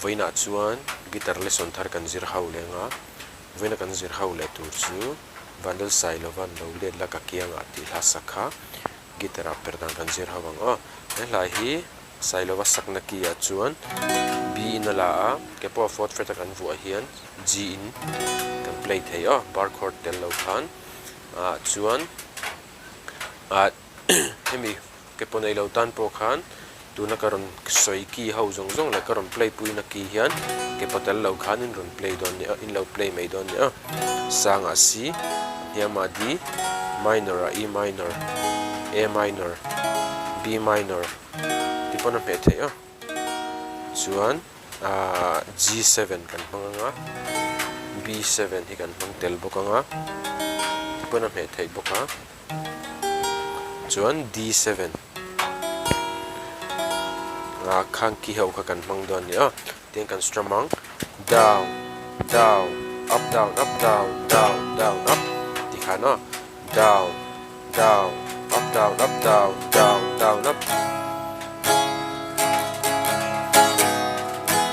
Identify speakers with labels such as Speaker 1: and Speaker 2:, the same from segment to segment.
Speaker 1: voina chuan guitar lesson thar kan zir ho lenga voina kan zir ho le tur chu vandal sailovan lo le la ka kianga ti hla sakha guitar perdan kan zir ho wang la hi sailova sakna ki a chuan b in la a ke po fourth fret kan vu a hian g in kan play thei bar chord tel lo khan chuan hemi ke po nei lo tan po khan tuna karon soi ki ho zong zong la karon play puina ki hian ke patel lo khan in ron play don ni in lo play mai don ni sang a c hiama d minor a e minor a minor b minor ti pon me the chuan g7 kan manga b7 hi kan mang tel bokanga ti pon me thei boka chuan d7 khang ki ho ka kan mang don ni ten kan stramang down down up down up down down down up ti khana down down up down up down down down up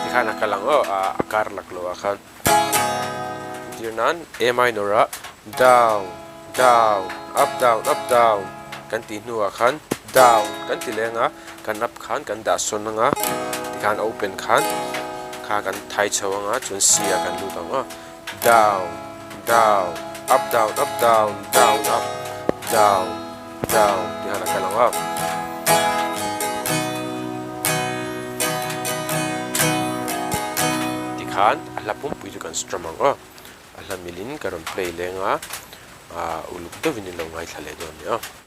Speaker 1: ti khana kalang akar laklo khan dirnan a minor down down up down kan ti nu khan down kan ti lenga kan up khan kan da son nga kan open khan kha kan thai chawanga chun sia kan lu tang down down up down down up down down ti hala kalanga ti khan ala pum pui kan stramang ala milin karon play lenga uluk to vinilo ngai thale don ya